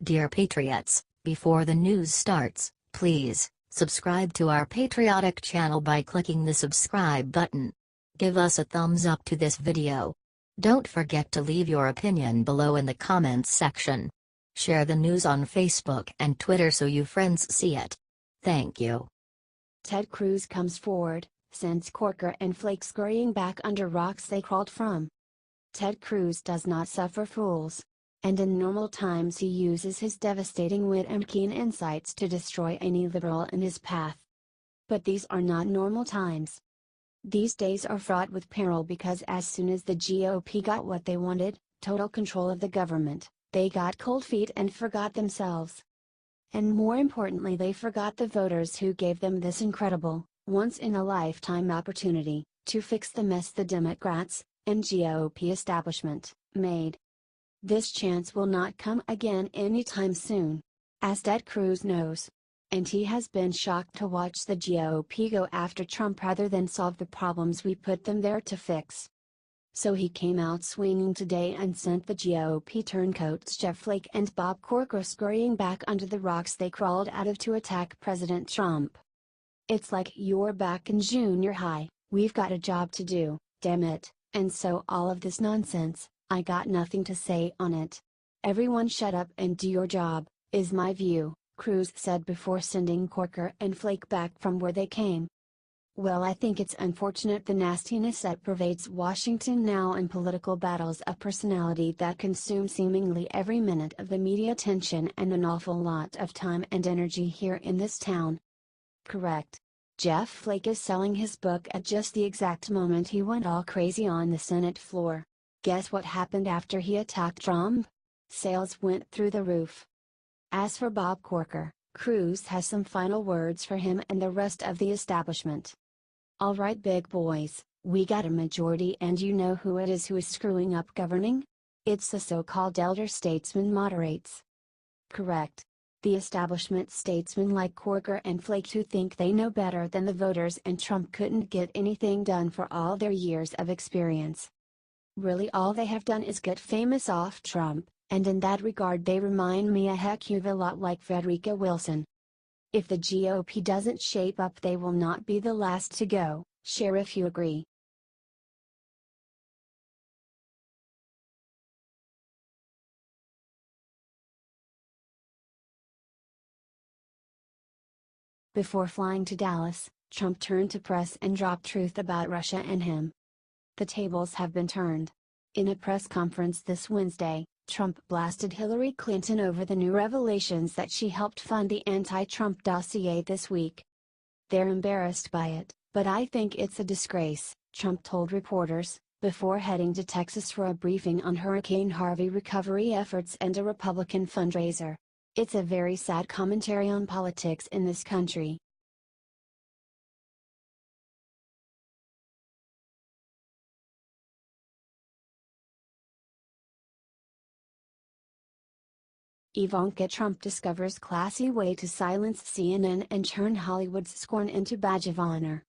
Dear Patriots, before the news starts, please subscribe to our patriotic channel by clicking the subscribe button. Give us a thumbs up to this video. Don't forget to leave your opinion below in the comments section. Share the news on Facebook and Twitter so you friends see it. Thank you. Ted Cruz comes forward, sends Corker and Flake scurrying back under rocks they crawled from. Ted Cruz does not suffer fools. And in normal times he uses his devastating wit and keen insights to destroy any liberal in his path. But these are not normal times. These days are fraught with peril because as soon as the GOP got what they wanted, total control of the government, they got cold feet and forgot themselves. And more importantly, they forgot the voters who gave them this incredible, once-in-a-lifetime opportunity, to fix the mess the Democrats, and GOP establishment, made. This chance will not come again anytime soon. As Ted Cruz knows. And he has been shocked to watch the GOP go after Trump rather than solve the problems we put them there to fix. So he came out swinging today and sent the GOP turncoats Jeff Flake and Bob Corker scurrying back under the rocks they crawled out of to attack President Trump. It's like you're back in junior high, we've got a job to do, damn it, and so all of this nonsense, I got nothing to say on it. Everyone shut up and do your job, is my view, Cruz said before sending Corker and Flake back from where they came. Well, I think it's unfortunate the nastiness that pervades Washington now in political battles, a personality that consumes seemingly every minute of the media attention and an awful lot of time and energy here in this town. Correct. Jeff Flake is selling his book at just the exact moment he went all crazy on the Senate floor. Guess what happened after he attacked Trump? Sales went through the roof. As for Bob Corker, Cruz has some final words for him and the rest of the establishment. All right, big boys, we got a majority and you know who it is who is screwing up governing? It's the so-called elder statesman moderates. Correct. The establishment statesmen like Corker and Flake who think they know better than the voters and Trump couldn't get anything done for all their years of experience. Really all they have done is get famous off Trump, and in that regard they remind me a heck of a lot like Frederica Wilson. If the GOP doesn't shape up they will not be the last to go, share if you agree. Before flying to Dallas, Trump turned to press and dropped truth about Russia and him. The tables have been turned. In a press conference this Wednesday, Trump blasted Hillary Clinton over the new revelations that she helped fund the anti-Trump dossier this week. They're embarrassed by it, but I think it's a disgrace, Trump told reporters, before heading to Texas for a briefing on Hurricane Harvey recovery efforts and a Republican fundraiser. It's a very sad commentary on politics in this country. Ivanka Trump discovers classy way to silence CNN and turn Hollywood's scorn into badge of honor.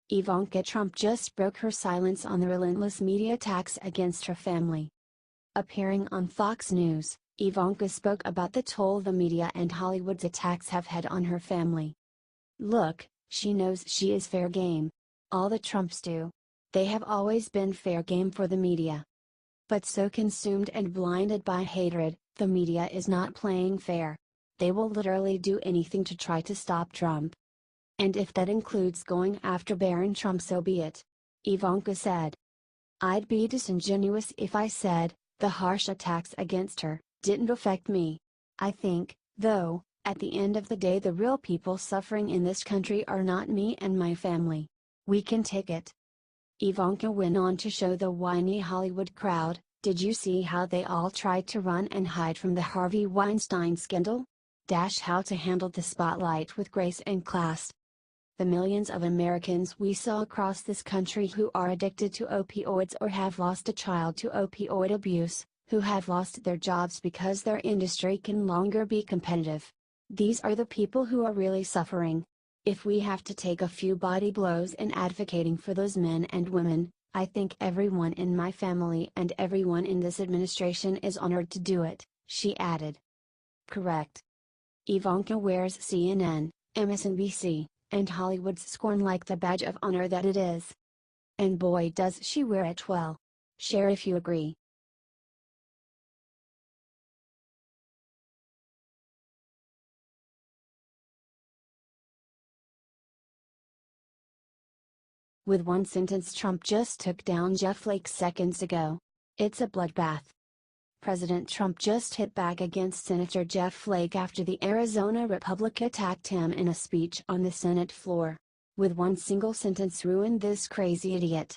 Ivanka Trump just broke her silence on the relentless media attacks against her family. Appearing on Fox News, Ivanka spoke about the toll the media and Hollywood's attacks have had on her family. Look, she knows she is fair game. All the Trumps do. They have always been fair game for the media. But so consumed and blinded by hatred, the media is not playing fair. They will literally do anything to try to stop Trump. And if that includes going after Baron Trump, so be it. Ivanka said. I'd be disingenuous if I said, the harsh attacks against her didn't affect me. I think, though, at the end of the day the real people suffering in this country are not me and my family. We can take it. Ivanka went on to show the whiny Hollywood crowd, did you see how they all tried to run and hide from the Harvey Weinstein scandal? How to handle the spotlight with grace and class. The millions of Americans we saw across this country who are addicted to opioids or have lost a child to opioid abuse, who have lost their jobs because their industry can no longer be competitive. These are the people who are really suffering. If we have to take a few body blows in advocating for those men and women, I think everyone in my family and everyone in this administration is honored to do it, she added. Correct. Ivanka wears CNN, MSNBC, and Hollywood's scorn like the badge of honor that it is. And boy does she wear it well. Share if you agree. With one sentence, Trump just took down Jeff Flake seconds ago. It's a bloodbath. President Trump just hit back against Senator Jeff Flake after the Arizona Republican attacked him in a speech on the Senate floor. With one single sentence, ruined this crazy idiot.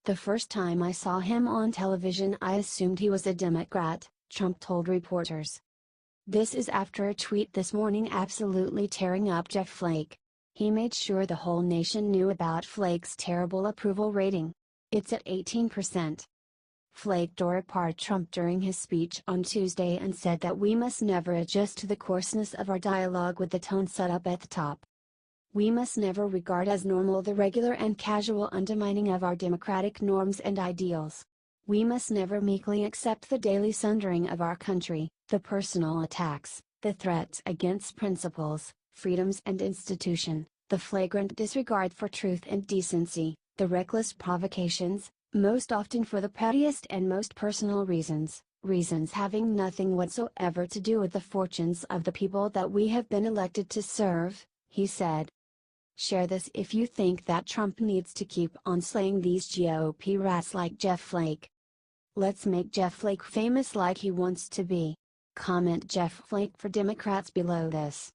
The first time I saw him on television, I assumed he was a Democrat, Trump told reporters. This is after a tweet this morning absolutely tearing up Jeff Flake. He made sure the whole nation knew about Flake's terrible approval rating. It's at 18%. Flake tore apart Trump during his speech on Tuesday and said that we must never adjust to the coarseness of our dialogue with the tone set up at the top. We must never regard as normal the regular and casual undermining of our democratic norms and ideals. We must never meekly accept the daily sundering of our country, the personal attacks, the threats against principles, freedoms and institution, the flagrant disregard for truth and decency, the reckless provocations, most often for the pettiest and most personal reasons having nothing whatsoever to do with the fortunes of the people that we have been elected to serve, he said. Share this if you think that Trump needs to keep on slaying these GOP rats like Jeff Flake. Let's make Jeff Flake famous like he wants to be. Comment Jeff Flake for Democrats below this.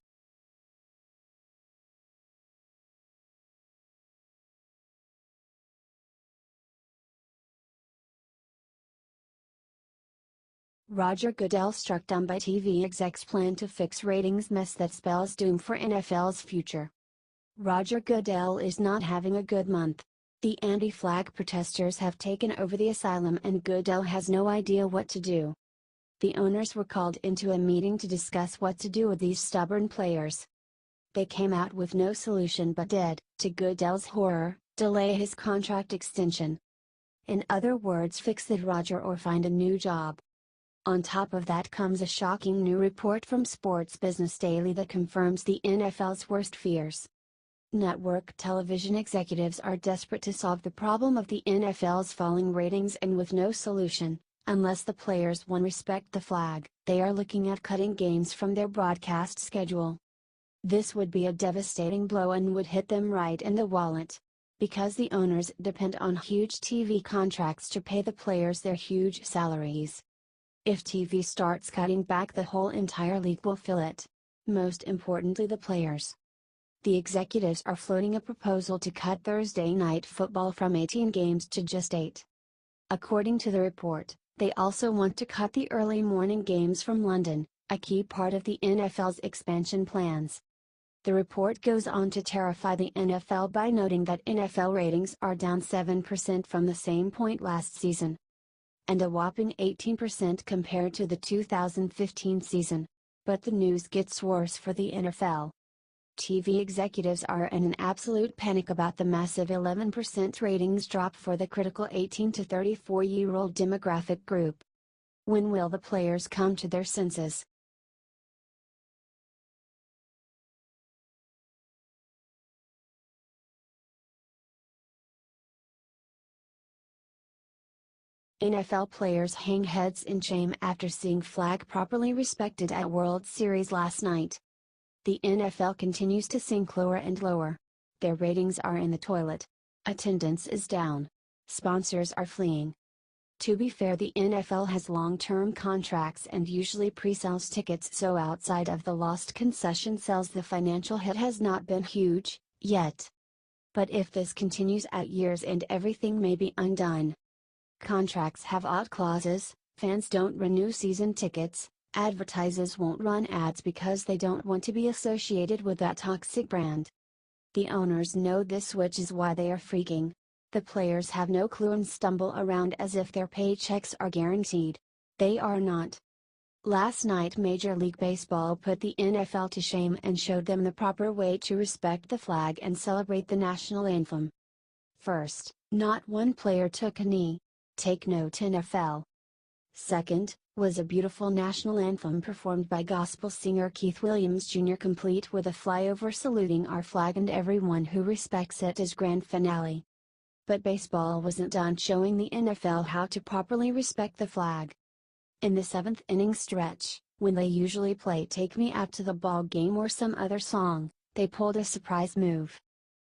Roger Goodell struck down by TV execs' plan to fix ratings mess that spells doom for NFL's future. Roger Goodell is not having a good month. The anti-flag protesters have taken over the asylum and Goodell has no idea what to do. The owners were called into a meeting to discuss what to do with these stubborn players. They came out with no solution but did, to Goodell's horror, delay his contract extension. In other words, fix it, Roger, or find a new job. On top of that comes a shocking new report from Sports Business Daily that confirms the NFL's worst fears. Network television executives are desperate to solve the problem of the NFL's falling ratings, and with no solution, unless the players one respect the flag, they are looking at cutting games from their broadcast schedule. This would be a devastating blow and would hit them right in the wallet. Because the owners depend on huge TV contracts to pay the players their huge salaries. If TV starts cutting back, the whole entire league will feel it. Most importantly, the players. The executives are floating a proposal to cut Thursday night football from 18 games to just 8. According to the report, they also want to cut the early morning games from London, a key part of the NFL's expansion plans. The report goes on to terrify the NFL by noting that NFL ratings are down 7% from the same point last season, and a whopping 18% compared to the 2015 season. But the news gets worse for the NFL. TV executives are in an absolute panic about the massive 11% ratings drop for the critical 18 to 34-year-old demographic group. When will the players come to their senses? NFL players hang heads in shame after seeing flag properly respected at World Series last night. The NFL continues to sink lower and lower. Their ratings are in the toilet. Attendance is down. Sponsors are fleeing. To be fair, the NFL has long-term contracts and usually pre-sells tickets, so outside of the lost concession sales the financial hit has not been huge, yet. But if this continues at year's end, everything may be undone. Contracts have out clauses, fans don't renew season tickets, advertisers won't run ads because they don't want to be associated with that toxic brand. The owners know this, which is why they are freaking. The players have no clue and stumble around as if their paychecks are guaranteed. They are not. Last night Major League Baseball put the NFL to shame and showed them the proper way to respect the flag and celebrate the national anthem. First, not one player took a knee. Take note, NFL. Second, was a beautiful national anthem performed by gospel singer Keith Williams Jr. complete with a flyover saluting our flag and everyone who respects it as grand finale. But baseball wasn't done showing the NFL how to properly respect the flag. In the 7th inning stretch, when they usually play Take Me Out to the Ball Game or some other song, they pulled a surprise move.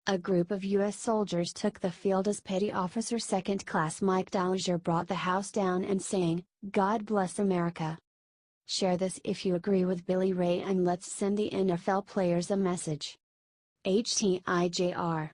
A group of U.S. soldiers took the field as Petty Officer Second Class Mike Dollinger brought the house down and sang, "God Bless America." Share this if you agree with Billy Ray and let's send the NFL players a message. HTIJR